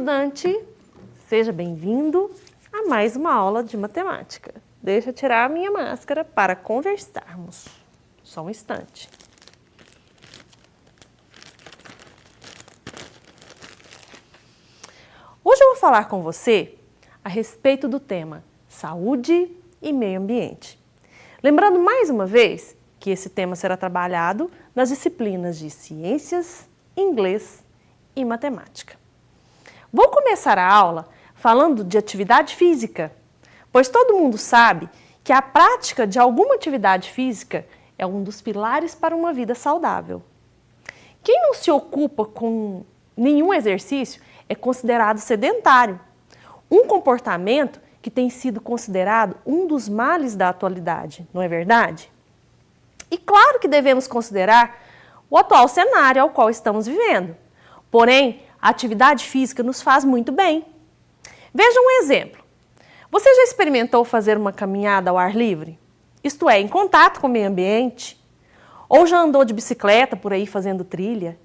estudante! Seja bem-vindo a mais uma aula de matemática. Deixa eu tirar a minha máscara para conversarmos. Só um instante. Hoje eu vou falar com você a respeito do tema saúde e meio ambiente. Lembrando mais uma vez que esse tema será trabalhado nas disciplinas de ciências, inglês e matemática. Vou começar a aula falando de atividade física, pois todo mundo sabe que a prática de alguma atividade física é um dos pilares para uma vida saudável. Quem não se ocupa com nenhum exercício é considerado sedentário, um comportamento que tem sido considerado um dos males da atualidade, não é verdade? E claro que devemos considerar o atual cenário ao qual estamos vivendo. Porém, a atividade física nos faz muito bem. Veja um exemplo. Você já experimentou fazer uma caminhada ao ar livre? Isto é, em contato com o meio ambiente? Ou já andou de bicicleta por aí fazendo trilha?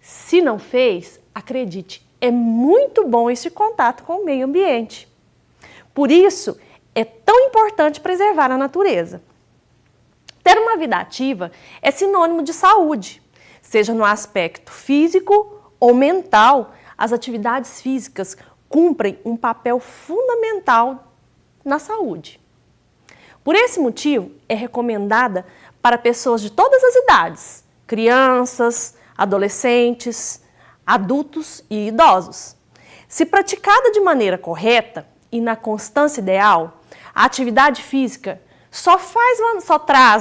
Se não fez, acredite, é muito bom esse contato com o meio ambiente. Por isso, é tão importante preservar a natureza. Ter uma vida ativa é sinônimo de saúde, seja no aspecto físico ou mental. As atividades físicas cumprem um papel fundamental na saúde. Por esse motivo, é recomendada para pessoas de todas as idades, crianças, adolescentes, adultos e idosos. Se praticada de maneira correta e na constância ideal, a atividade física só traz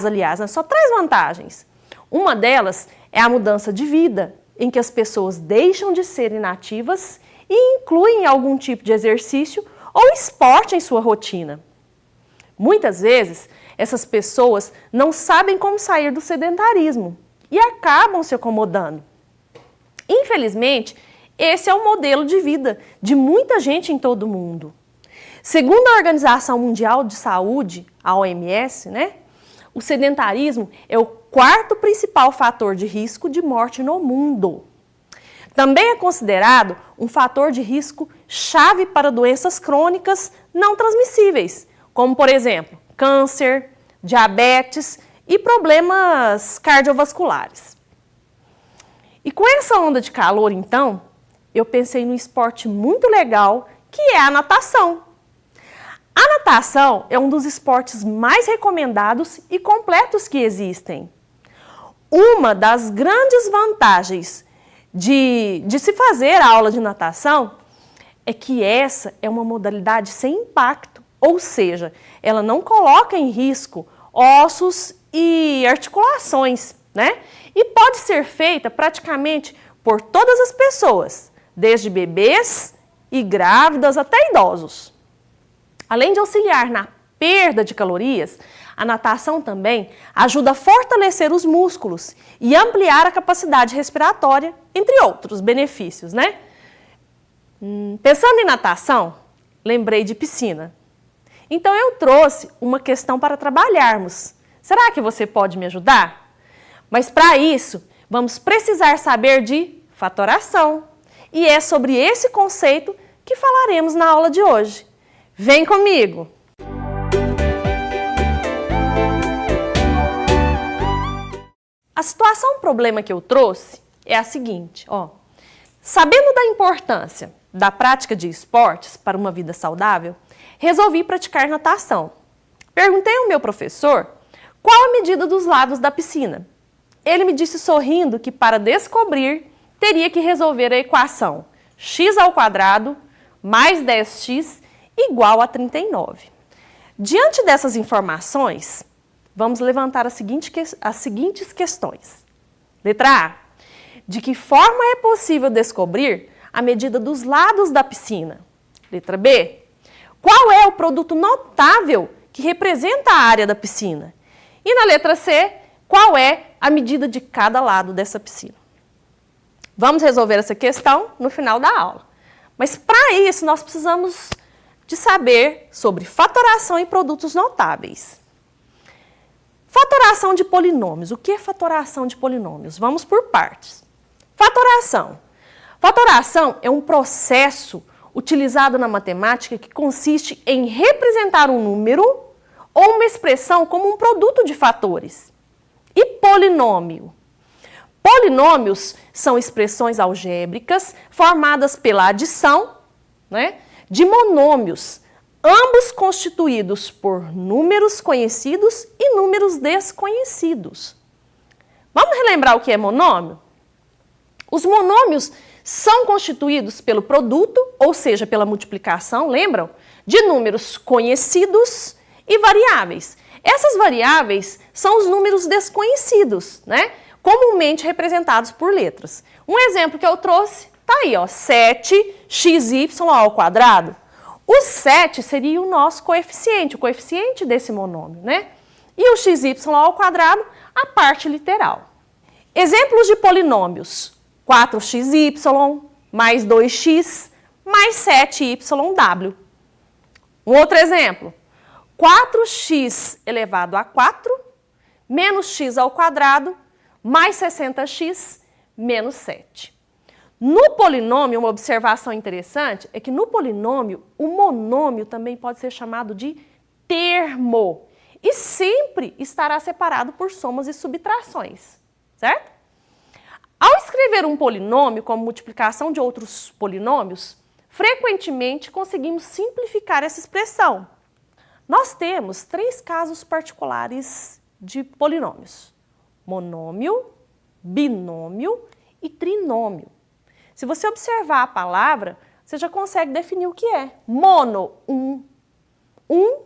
vantagens. Uma delas é a mudança de vida, em que as pessoas deixam de ser inativas e incluem algum tipo de exercício ou esporte em sua rotina. Muitas vezes, essas pessoas não sabem como sair do sedentarismo e acabam se acomodando. Infelizmente, esse é o modelo de vida de muita gente em todo o mundo. Segundo a Organização Mundial de Saúde, a OMS, o sedentarismo é o quarto principal fator de risco de morte no mundo. Também é considerado um fator de risco chave para doenças crônicas não transmissíveis, como, por exemplo, câncer, diabetes e problemas cardiovasculares. E com essa onda de calor, então, eu pensei num esporte muito legal, que é a natação. A natação é um dos esportes mais recomendados e completos que existem. Uma das grandes vantagens de se fazer a aula de natação é que essa é uma modalidade sem impacto, ou seja, ela não coloca em risco ossos e articulações, E pode ser feita praticamente por todas as pessoas, desde bebês e grávidas até idosos. Além de auxiliar na perda de calorias, a natação também ajuda a fortalecer os músculos e ampliar a capacidade respiratória, entre outros benefícios, Pensando em natação, lembrei de piscina. Então eu trouxe uma questão para trabalharmos. Será que você pode me ajudar? Mas para isso, vamos precisar saber de fatoração. E é sobre esse conceito que falaremos na aula de hoje. Vem comigo! A situação, problema que eu trouxe é a seguinte, Sabendo da importância da prática de esportes para uma vida saudável, resolvi praticar natação. Perguntei ao meu professor qual a medida dos lados da piscina. Ele me disse sorrindo que para descobrir teria que resolver a equação x² mais 10x igual a 39. Diante dessas informações, vamos levantar as seguintes questões. Letra A. De que forma é possível descobrir a medida dos lados da piscina? Letra B. Qual é o produto notável que representa a área da piscina? E na letra C, qual é a medida de cada lado dessa piscina? Vamos resolver essa questão no final da aula. Mas para isso, nós precisamos de saber sobre fatoração e produtos notáveis. Fatoração de polinômios. O que é fatoração de polinômios? Vamos por partes. Fatoração. Fatoração é um processo utilizado na matemática que consiste em representar um número ou uma expressão como um produto de fatores. E polinômio? Polinômios são expressões algébricas formadas pela adição, né, de monômios, ambos constituídos por números conhecidos e números desconhecidos. Vamos relembrar o que é monômio? Os monômios são constituídos pelo produto, ou seja, pela multiplicação, lembram? De números conhecidos e variáveis. Essas variáveis são os números desconhecidos, né? Comumente representados por letras. Um exemplo que eu trouxe está aí, ó, 7xy ao quadrado. O 7 seria o nosso coeficiente, o coeficiente desse monômio, né? E o xy ao quadrado, a parte literal. Exemplos de polinômios: 4xy mais 2x mais 7yw. Um outro exemplo: 4x elevado a 4 menos x ao quadrado mais 60x menos 7. No polinômio, uma observação interessante é que no polinômio, o monômio também pode ser chamado de termo e sempre estará separado por somas e subtrações, certo? Ao escrever um polinômio como multiplicação de outros polinômios, frequentemente conseguimos simplificar essa expressão. Nós temos 3 casos particulares de polinômios: monômio, binômio e trinômio. Se você observar a palavra, você já consegue definir o que é. Mono, um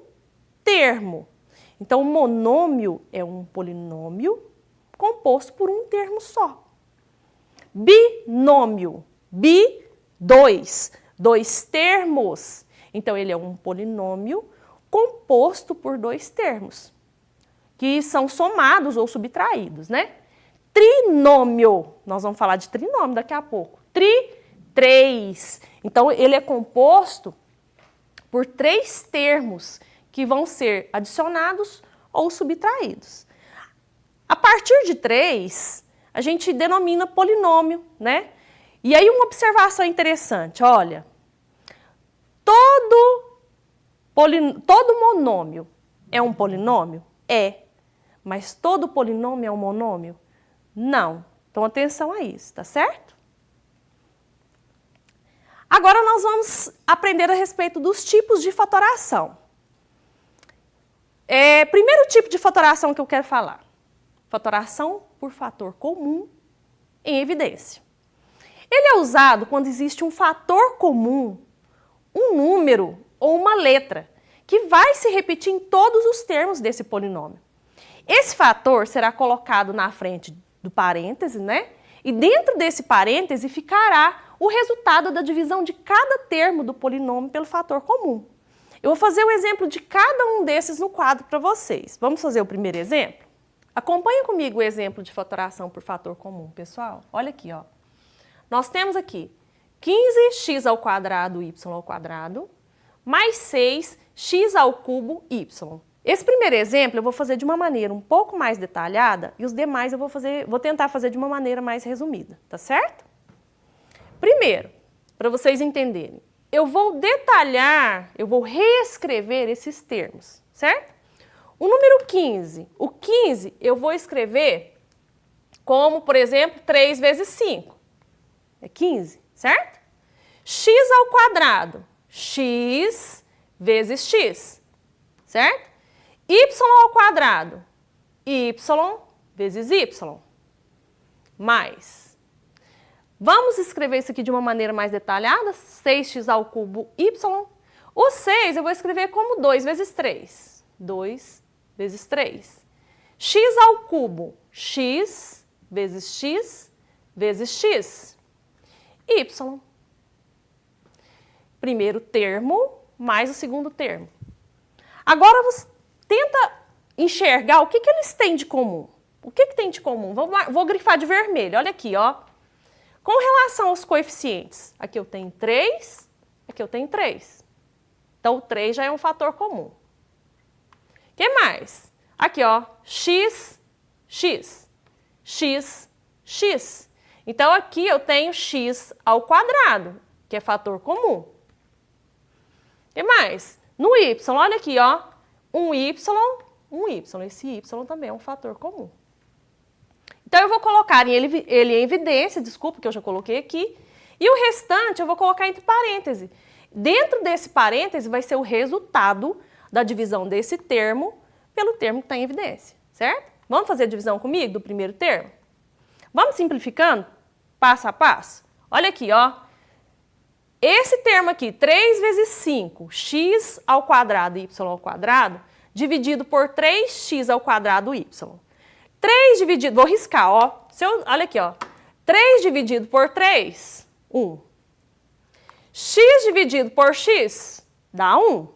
termo. Então, o monômio é um polinômio composto por um termo só. Binômio, dois termos. Então, ele é um polinômio composto por 2 termos, que são somados ou subtraídos, né? Trinômio, nós vamos falar de trinômio daqui a pouco. 3. Então, ele é composto por 3 termos que vão ser adicionados ou subtraídos. A partir de 3, a gente denomina polinômio, né? E aí uma observação interessante, olha, todo monômio é um polinômio? É. Mas todo polinômio é um monômio? Não. Então, atenção a isso, tá certo? Agora nós vamos aprender a respeito dos tipos de fatoração. Primeiro tipo de fatoração que eu quero falar: fatoração por fator comum em evidência. Ele é usado quando existe um fator comum, um número ou uma letra, que vai se repetir em todos os termos desse polinômio. Esse fator será colocado na frente do parêntese, né? E dentro desse parêntese ficará o resultado da divisão de cada termo do polinômio pelo fator comum. Eu vou fazer o exemplo de cada um desses no quadro para vocês. Vamos fazer o primeiro exemplo? Acompanhe comigo o exemplo de fatoração por fator comum, pessoal. Olha aqui, ó. Nós temos aqui 15x ao quadrado y ao quadrado mais 6x ao cubo y. Esse primeiro exemplo eu vou fazer de uma maneira um pouco mais detalhada e os demais eu vou tentar fazer de uma maneira mais resumida, tá certo? Primeiro, para vocês entenderem, eu vou detalhar, eu vou reescrever esses termos, certo? O número 15, o 15 eu vou escrever como, por exemplo, 3 vezes 5. É 15, certo? X ao quadrado, x vezes x, certo? Y ao quadrado, y vezes y, mais. Vamos escrever isso aqui de uma maneira mais detalhada, 6x ao cubo y. O 6 eu vou escrever como 2 vezes 3, 2 vezes 3. X ao cubo, x vezes x vezes x. Y. Primeiro termo mais o segundo termo. Agora você tenta enxergar o que eles têm de comum. O que tem de comum? Vou grifar de vermelho. Olha aqui, ó. Com relação aos coeficientes, aqui eu tenho 3, aqui eu tenho 3. Então, o 3 já é um fator comum. O que mais? Aqui, ó, x, x, x, x. Então, aqui eu tenho x ao quadrado, que é fator comum. O que mais? No y, olha aqui, ó. Um y. Esse y também é um fator comum. Então, eu vou colocar ele em evidência, desculpa que eu já coloquei aqui. E o restante eu vou colocar entre parênteses. Dentro desse parêntese vai ser o resultado da divisão desse termo pelo termo que está em evidência, certo? Vamos fazer a divisão comigo do primeiro termo? Vamos simplificando passo a passo? Olha aqui, ó. Esse termo aqui, 3 vezes 5, x ao quadrado y ao quadrado, dividido por 3x ao quadrado y. 3 dividido, vou riscar, ó. Olha aqui, ó. 3 dividido por 3, 1. X dividido por x dá 1.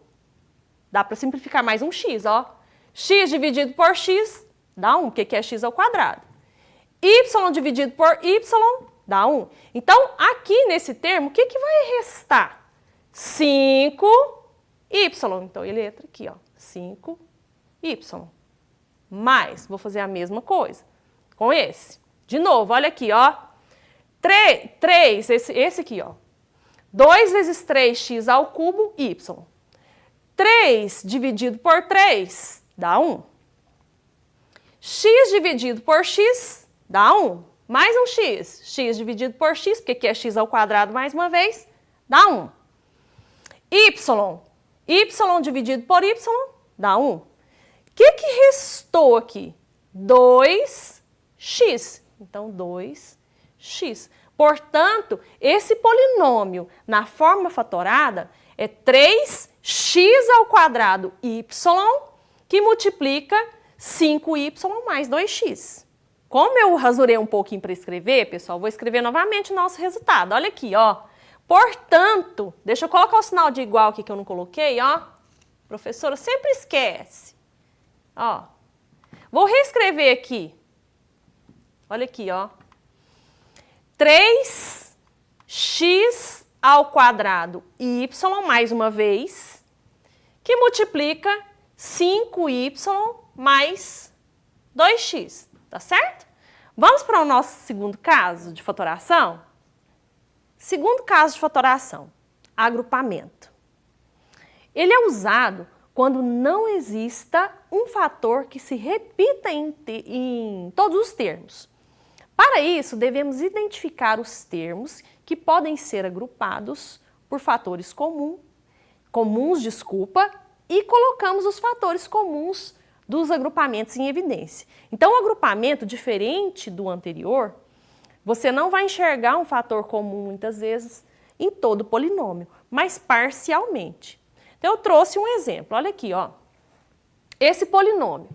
Dá para simplificar mais um x, ó. X dividido por x dá 1, porque é x ao quadrado. Y dividido por y dá 1. Então, aqui nesse termo, o que vai restar? 5y. Então, ele entra aqui, ó. 5y. Mais, vou fazer a mesma coisa com esse. De novo, olha aqui, ó. 3, esse aqui, ó. 2 vezes 3x ao cubo, y. 3 dividido por 3 dá 1. X dividido por x dá 1. Mais um x. X dividido por x, porque aqui é x ao quadrado mais uma vez, dá 1. Y. Y dividido por y dá 1. O que restou aqui? 2x. Então, 2x. Portanto, esse polinômio na forma fatorada é 3x ao quadrado y, que multiplica 5y mais 2x. Como eu rasurei um pouquinho para escrever, pessoal, vou escrever novamente o nosso resultado. Olha aqui, ó. Portanto, deixa eu colocar o sinal de igual aqui que eu não coloquei, ó. Professora sempre esquece. Ó. Vou reescrever aqui. Olha aqui, ó. 3x ao quadrado y, mais uma vez, que multiplica 5y mais 2x, tá certo? Vamos para o nosso segundo caso de fatoração? Segundo caso de fatoração, agrupamento. Ele é usado quando não exista um fator que se repita em todos os termos. Para isso, devemos identificar os termos que podem ser agrupados por fatores comuns, e colocamos os fatores comuns dos agrupamentos em evidência. Então, o agrupamento, diferente do anterior, você não vai enxergar um fator comum, muitas vezes, em todo polinômio, mas parcialmente. Então, eu trouxe um exemplo. Olha aqui, ó. Esse polinômio,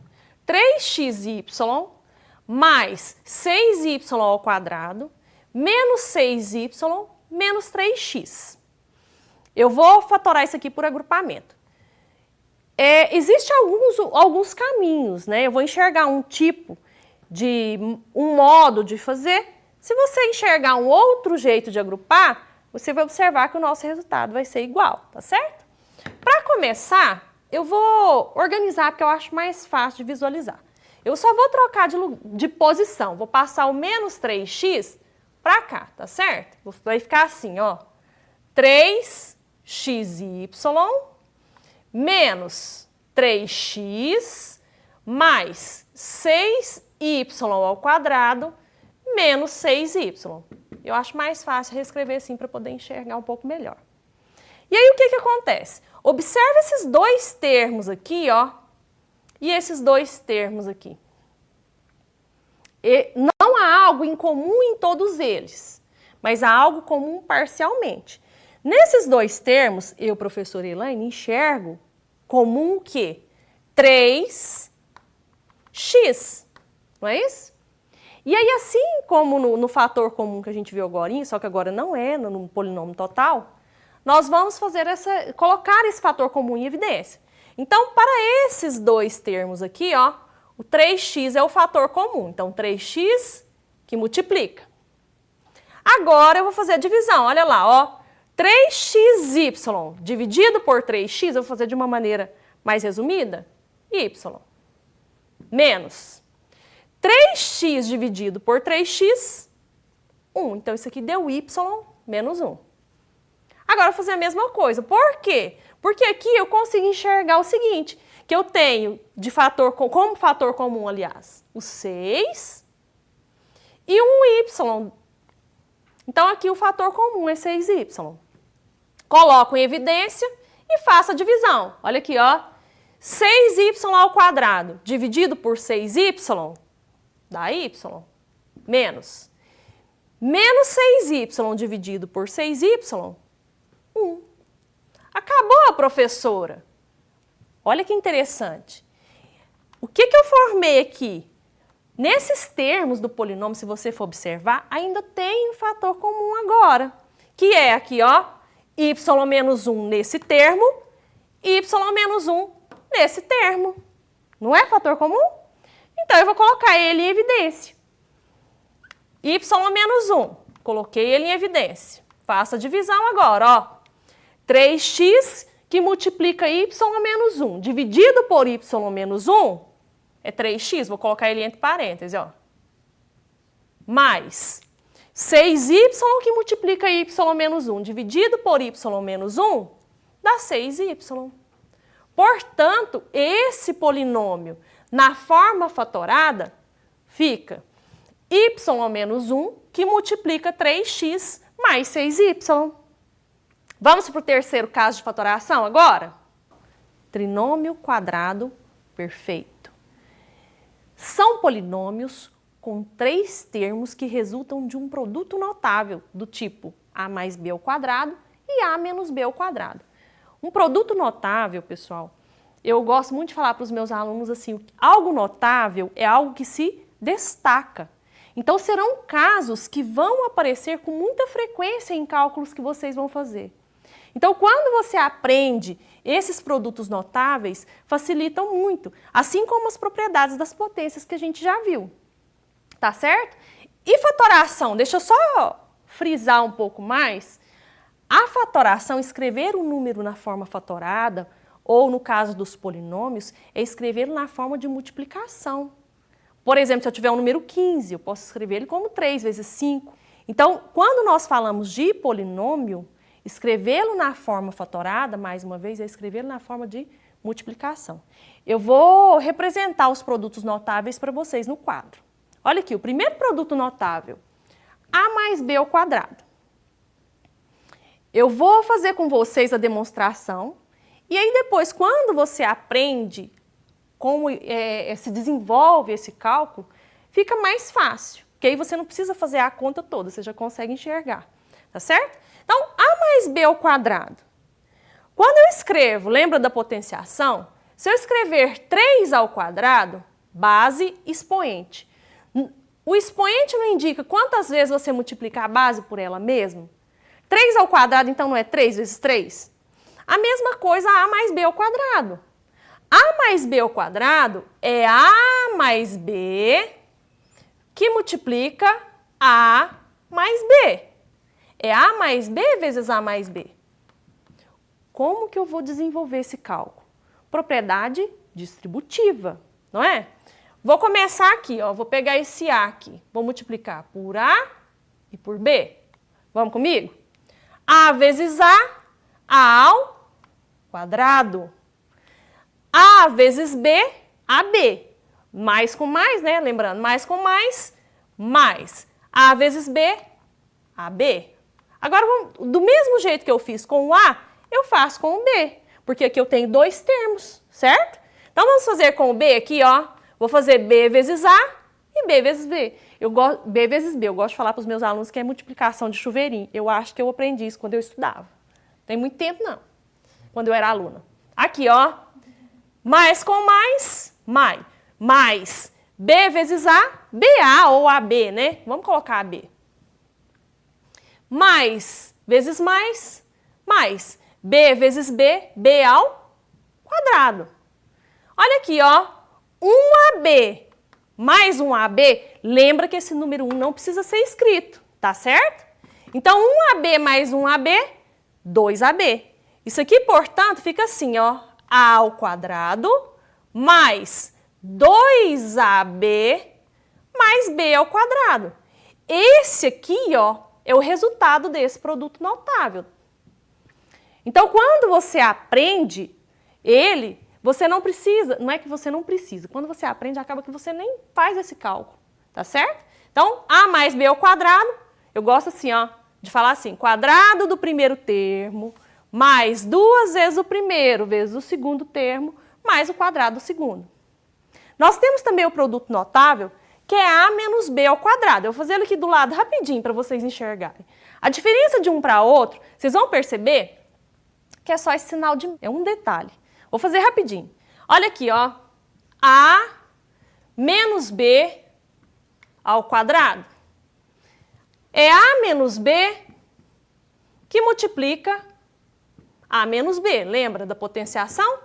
3xy mais 6y ao quadrado, menos 6y, menos 3x. Eu vou fatorar isso aqui por agrupamento. Existem alguns caminhos, né? Eu vou enxergar um modo de fazer. Se você enxergar um outro jeito de agrupar, você vai observar que o nosso resultado vai ser igual, tá certo? Para começar, eu vou organizar, porque eu acho mais fácil de visualizar. Eu só vou trocar de posição, vou passar o menos 3x para cá, tá certo? Vai ficar assim, ó, 3xy menos 3x mais 6y ao quadrado menos 6y. Eu acho mais fácil reescrever assim para poder enxergar um pouco melhor. E aí, o que acontece? Observe esses dois termos aqui, ó, e esses dois termos aqui. Não há algo em comum em todos eles, mas há algo comum parcialmente. Nesses dois termos, eu, professora Elaine, enxergo comum o quê? 3x, não é isso? E aí, assim como no fator comum que a gente viu agora, só que agora não é no polinômio total, nós vamos colocar esse fator comum em evidência. Então, para esses dois termos aqui, ó, o 3x é o fator comum. Então, 3x que multiplica. Agora, eu vou fazer a divisão. Olha lá, ó. 3xy dividido por 3x, eu vou fazer de uma maneira mais resumida, y. Menos 3x dividido por 3x, 1. Então, isso aqui deu y menos 1. Agora, eu vou fazer a mesma coisa. Por quê? Porque aqui eu consigo enxergar o seguinte, que eu tenho de fator, como fator comum, aliás, o 6 e um y. Então, aqui o fator comum é 6y. Coloco em evidência e faço a divisão. Olha aqui, ó. 6y ao quadrado dividido por 6y dá y. Menos 6y dividido por 6y, 1. Acabou, professora. Olha que interessante. O que eu formei aqui? Nesses termos do polinômio, se você for observar, ainda tem um fator comum agora, que é aqui, ó, y menos 1 nesse termo, y menos 1 nesse termo. Não é fator comum? Então, eu vou colocar ele em evidência. Y menos 1, coloquei ele em evidência. Faço a divisão agora, ó. 3x que multiplica y menos 1, dividido por y menos 1, é 3x, vou colocar ele entre parênteses, ó. Mais 6y que multiplica y menos 1, dividido por y menos 1, dá 6y. Portanto, esse polinômio, na forma fatorada, fica y menos 1, que multiplica 3x mais 6y. Vamos para o terceiro caso de fatoração agora? Trinômio quadrado perfeito. São polinômios com 3 termos que resultam de um produto notável, do tipo a mais b ao quadrado e a menos b ao quadrado. Um produto notável, pessoal, eu gosto muito de falar para os meus alunos assim, algo notável é algo que se destaca. Então, serão casos que vão aparecer com muita frequência em cálculos que vocês vão fazer. Então, quando você aprende esses produtos notáveis, facilitam muito, assim como as propriedades das potências que a gente já viu. Tá certo? E fatoração, deixa eu só frisar um pouco mais. A fatoração, escrever um número na forma fatorada, ou no caso dos polinômios, é escrevê-lo na forma de multiplicação. Por exemplo, se eu tiver um número 15, eu posso escrever ele como 3 vezes 5. Então, quando nós falamos de polinômio, escrevê-lo na forma fatorada, mais uma vez, é escrevê-lo na forma de multiplicação. Eu vou representar os produtos notáveis para vocês no quadro. Olha aqui, o primeiro produto notável, a mais b ao quadrado. Eu vou fazer com vocês a demonstração, e aí depois, quando você aprende como se desenvolve esse cálculo, fica mais fácil, porque aí você não precisa fazer a conta toda, você já consegue enxergar, tá certo? Então, a mais b ao quadrado. Quando eu escrevo, lembra da potenciação? Se eu escrever 3 ao quadrado, base, expoente. O expoente não indica quantas vezes você multiplica a base por ela mesma? 3 ao quadrado, então, não é 3 vezes 3? A mesma coisa a mais b ao quadrado. A mais b ao quadrado é a mais b que multiplica a mais b. É a mais b vezes a mais b. Como que eu vou desenvolver esse cálculo? Propriedade distributiva, não é? Vou começar aqui, ó, vou pegar esse a aqui, vou multiplicar por a e por b. Vamos comigo? A vezes a ao quadrado. A vezes b, AB. Mais com mais, né? Lembrando, mais com mais, mais. A vezes b, AB. Agora, do mesmo jeito que eu fiz com o A, eu faço com o B. Porque aqui eu tenho 2 termos, certo? Então, vamos fazer com o B aqui, ó. Vou fazer B vezes A e B vezes B. B vezes B. Eu gosto de falar para os meus alunos que é multiplicação de chuveirinho. Eu acho que eu aprendi isso quando eu estudava. Não tem muito tempo, não. Quando eu era aluna. Aqui, ó. Mais com mais, mais B vezes A, BA ou AB, né? Vamos colocar AB. Mais vezes mais, B vezes B, B ao quadrado. Olha aqui, ó. 1AB mais 1AB, lembra que esse número 1 não precisa ser escrito, tá certo? Então, 1AB mais 1AB, 2AB. Isso aqui, portanto, fica assim, ó. A ao quadrado mais 2AB mais B ao quadrado. esse aqui, ó, é o resultado desse produto notável. Então, quando você aprende ele, você não precisa, não é que você não precisa, quando você aprende, acaba que você nem faz esse cálculo, tá certo? Então, A mais B ao quadrado, eu gosto assim, ó, de falar assim, quadrado do primeiro termo, mais 2 vezes o primeiro, vezes o segundo termo, mais o quadrado do segundo. Nós temos também o produto notável, que é A menos B ao quadrado. Eu vou fazer ele aqui do lado rapidinho para vocês enxergarem. A diferença de um para outro, vocês vão perceber que é só esse sinal de... é um detalhe. Vou fazer rapidinho. Olha aqui, ó. A menos B ao quadrado. É A menos B que multiplica A menos B. Lembra da potenciação?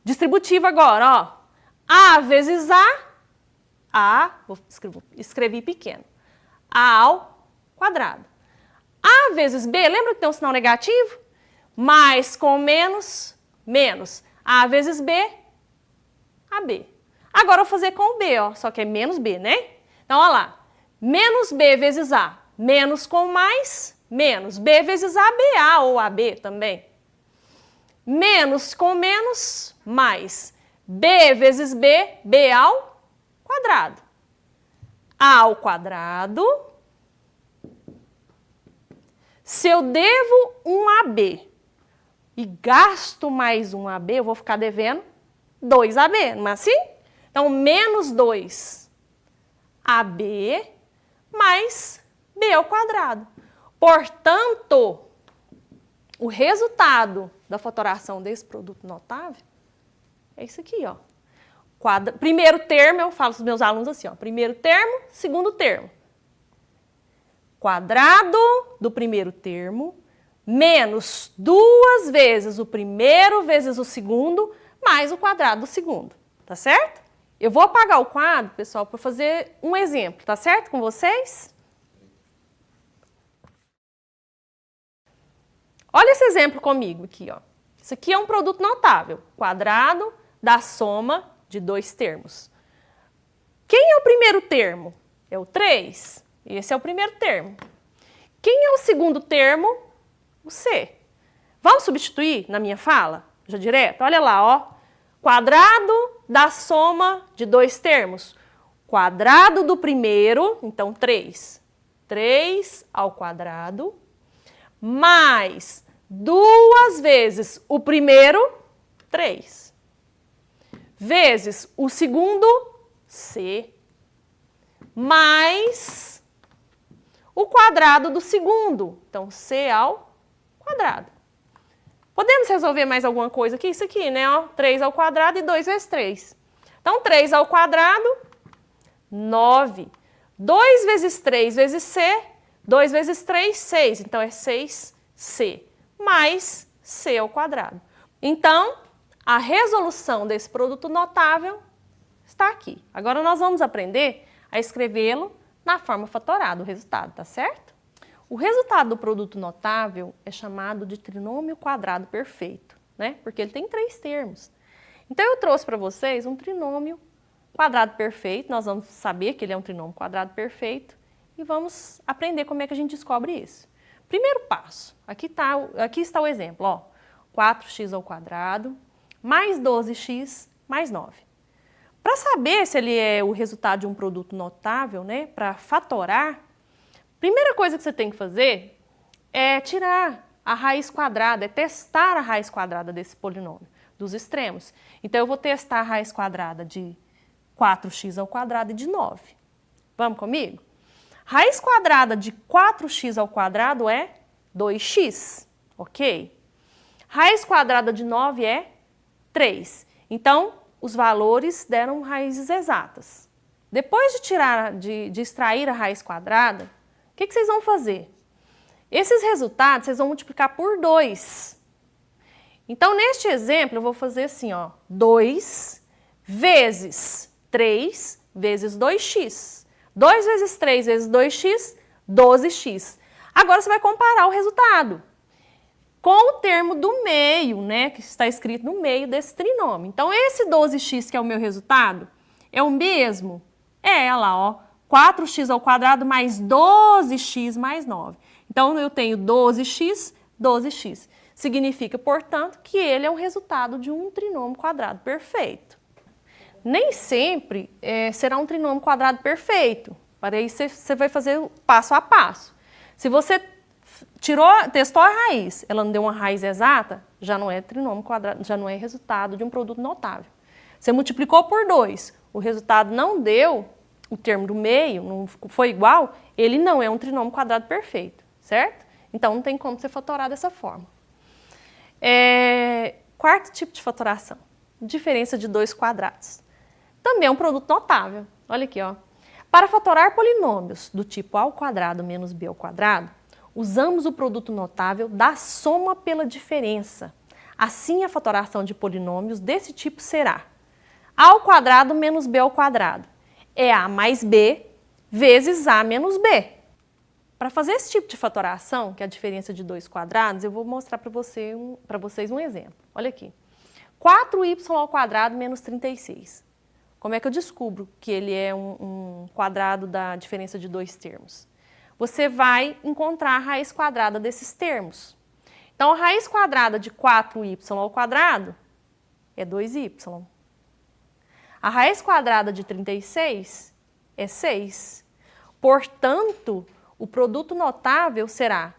Distributiva agora, ó. A vezes A, escrevi pequeno, A ao quadrado. A vezes B, lembra que tem um sinal negativo? Mais com menos, menos. A vezes B, AB. Agora eu vou fazer com o B, ó, só que é menos B, né? Então, olha lá. Menos B vezes A. Menos com mais, menos. B vezes A, BA ou AB também. Menos com menos, mais. B vezes B, B ao quadrado. A ao quadrado. Se eu devo um AB e gasto mais um AB, eu vou ficar devendo 2AB, não é assim? Então, menos 2AB mais B ao quadrado. Portanto, o resultado da fatoração desse produto notável é isso aqui, ó. Primeiro termo, eu falo para os meus alunos assim, ó. Primeiro termo, segundo termo. Quadrado do primeiro termo, menos 2 vezes o primeiro vezes o segundo, mais o quadrado do segundo. Tá certo? Eu vou apagar o quadro, pessoal, para fazer um exemplo. Tá certo com vocês? Olha esse exemplo comigo aqui, ó. Isso aqui é um produto notável. Quadrado da soma de 2 termos. Quem é o primeiro termo? É o 3. Esse é o primeiro termo. Quem é o segundo termo? O C. Vamos substituir na minha fala? Já direto? Olha lá, ó. Quadrado da soma de 2 termos. Quadrado do primeiro, então 3. 3 ao quadrado, mais 2 vezes o primeiro, 3. Vezes o segundo, C, mais o quadrado do segundo. Então, C ao quadrado. Podemos resolver mais alguma coisa aqui? Isso aqui, né? Ó, 3 ao quadrado e 2 vezes 3. Então, 3 ao quadrado, 9. 2 vezes 3 vezes C, 2 vezes 3, 6. Então, é 6C, mais C ao quadrado. Então, a resolução desse produto notável está aqui. Agora, nós vamos aprender a escrevê-lo na forma fatorada, o resultado, tá certo? O resultado do produto notável é chamado de trinômio quadrado perfeito, né? Porque ele tem 3 termos. Então, eu trouxe para vocês um trinômio quadrado perfeito. Nós vamos saber que ele é um trinômio quadrado perfeito e vamos aprender como é que a gente descobre isso. Primeiro passo, aqui está o exemplo, ó. 4x ao quadrado mais 12x mais 9. Para saber se ele é o resultado de um produto notável, né, para fatorar, primeira coisa que você tem que fazer é tirar a raiz quadrada, é testar a raiz quadrada desse polinômio, dos extremos. Então, eu vou testar a raiz quadrada de 4x ao quadrado e de 9. Vamos comigo? Raiz quadrada de 4x ao quadrado é 2x, ok? Raiz quadrada de 9 é 3. Então, os valores deram raízes exatas. Depois de extrair a raiz quadrada, o que vocês vão fazer? Esses resultados vocês vão multiplicar por 2. Então, neste exemplo, eu vou fazer assim, ó, 2 vezes 3 vezes 2x. 2 vezes 3 vezes 2x, 12x. Agora, você vai comparar o resultado com o termo do meio, né, que está escrito no meio desse trinômio. Então, esse 12x, que é o meu resultado, é o mesmo? É, olha lá, ó, 4x² mais 12x mais 9. Então, eu tenho 12x, 12x. Significa, portanto, que ele é o resultado de um trinômio quadrado perfeito. Nem sempre será um trinômio quadrado perfeito. Para isso, você vai fazer passo a passo. Se você testou a raiz, ela não deu uma raiz exata, já não é trinômio quadrado, já não é resultado de um produto notável. Você multiplicou por 2, o resultado não deu, o termo do meio não foi igual, ele não é um trinômio quadrado perfeito, certo? Então, não tem como você fatorar dessa forma. Quarto tipo de fatoração, diferença de 2 quadrados. Também é um produto notável. Olha aqui, ó. Para fatorar polinômios do tipo a² menos b², usamos o produto notável da soma pela diferença. Assim, a fatoração de polinômios desse tipo será a² menos b². É a mais b vezes a menos b. Para fazer esse tipo de fatoração, que é a diferença de 2 quadrados, eu vou mostrar para vocês um exemplo. Olha aqui. 4y² menos 36. Como é que eu descubro que ele é um quadrado da diferença de 2 termos? Você vai encontrar a raiz quadrada desses termos. Então, a raiz quadrada de 4y² é 2y. A raiz quadrada de 36 é 6. Portanto, o produto notável será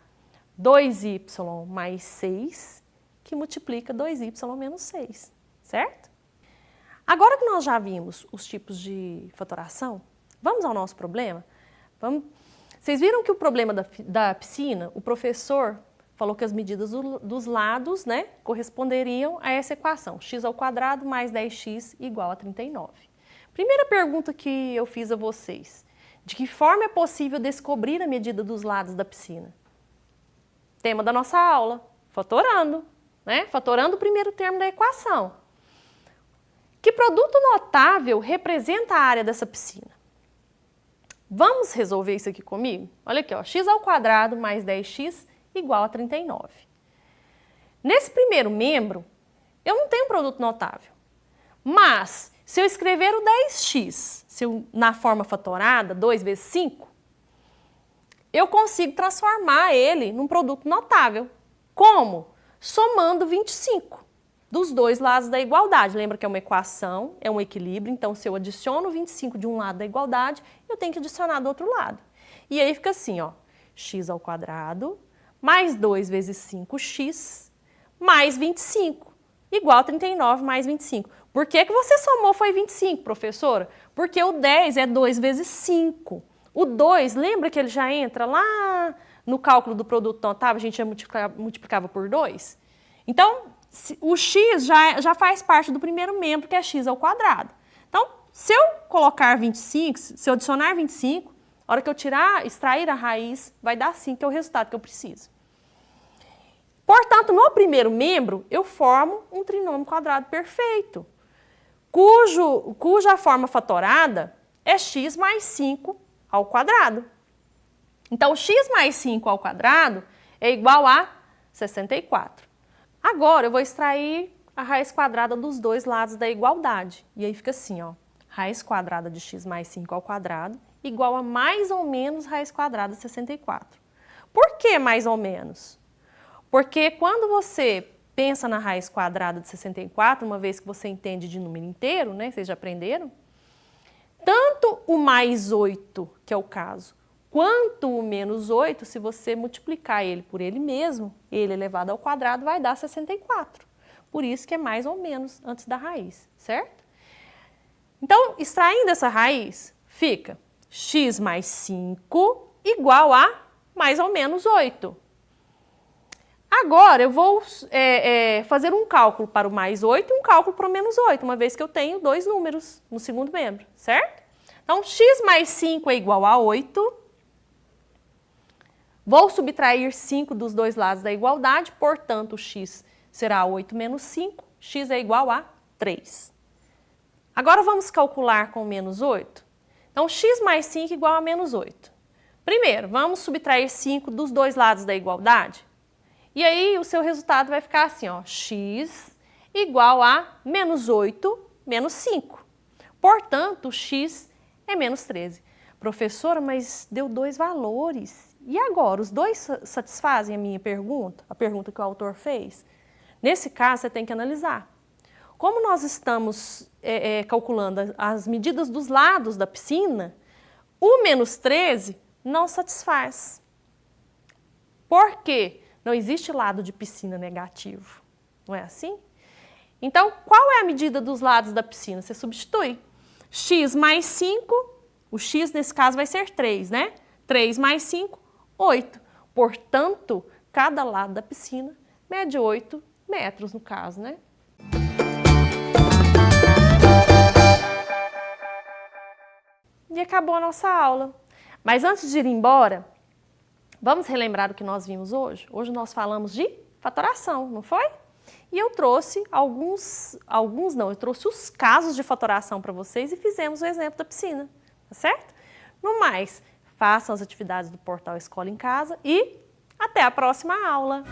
2y mais 6, que multiplica 2y menos 6, certo? Agora que nós já vimos os tipos de fatoração, vamos ao nosso problema? Vocês viram que o problema da piscina, o professor falou que as medidas dos lados, né, corresponderiam a essa equação, x² mais 10x igual a 39. Primeira pergunta que eu fiz a vocês, de que forma é possível descobrir a medida dos lados da piscina? Tema da nossa aula, fatorando, né? Fatorando o primeiro termo da equação. Que produto notável representa a área dessa piscina? Vamos resolver isso aqui comigo? Olha aqui, ó, x² mais 10x igual a 39. Nesse primeiro membro, eu não tenho produto notável. Mas, se eu escrever o 10x na forma fatorada, 2 vezes 5, eu consigo transformar ele num produto notável. Como? Somando 25 dos dois lados da igualdade. Lembra que é uma equação, é um equilíbrio, então se eu adiciono 25 de um lado da igualdade, eu tenho que adicionar do outro lado. E aí fica assim, ó, x² mais 2 vezes 5x mais 25, igual a 39 mais 25. Por que você somou foi 25, professora? Porque o 10 é 2 vezes 5. O 2, lembra que ele já entra lá no cálculo do produto notável, a gente já multiplicava por 2? Então, o x já faz parte do primeiro membro, que é x². Então, se eu colocar 25, se eu adicionar 25, a hora que eu extrair a raiz, vai dar 5, que é o resultado que eu preciso. Portanto, no primeiro membro, eu formo um trinômio quadrado perfeito, cuja forma fatorada é x mais 5 ao quadrado. Então, x mais 5 ao quadrado é igual a 64. Agora, eu vou extrair a raiz quadrada dos dois lados da igualdade. E aí fica assim, ó, raiz quadrada de x mais 5 ao quadrado igual a mais ou menos raiz quadrada de 64. Por que mais ou menos? Porque quando você pensa na raiz quadrada de 64, uma vez que você entende de número inteiro, né, vocês já aprenderam, tanto o mais 8, que é o caso, quanto o menos 8, se você multiplicar ele por ele mesmo, ele elevado ao quadrado vai dar 64. Por isso que é mais ou menos antes da raiz, certo? Então, extraindo essa raiz, fica x mais 5 igual a mais ou menos 8. Agora, eu vou fazer um cálculo para o mais 8 e um cálculo para o menos 8, uma vez que eu tenho dois números no segundo membro, certo? Então, x mais 5 é igual a 8. Vou subtrair 5 dos dois lados da igualdade, portanto, x será 8 menos 5, x é igual a 3. Agora, vamos calcular com menos 8? Então, x mais 5 é igual a menos 8. Primeiro, vamos subtrair 5 dos dois lados da igualdade? E aí, o seu resultado vai ficar assim, ó, x igual a menos 8 menos 5. Portanto, x é menos 13. Professora, mas deu 2 valores. E agora, os 2 satisfazem a minha pergunta? A pergunta que o autor fez? Nesse caso, você tem que analisar. Como nós estamos calculando as medidas dos lados da piscina, o menos 13 não satisfaz. Por quê? Não existe lado de piscina negativo. Não é assim? Então, qual é a medida dos lados da piscina? Você substitui. X mais 5, o x nesse caso vai ser 3, né? 3 mais 5, 8. Portanto, cada lado da piscina mede 8 metros, no caso, né? E acabou a nossa aula. Mas antes de ir embora, vamos relembrar o que nós vimos hoje? Hoje nós falamos de fatoração, não foi? E eu trouxe eu trouxe os casos de fatoração para vocês e fizemos o exemplo da piscina, tá certo? No mais, façam as atividades do portal Escola em Casa e até a próxima aula!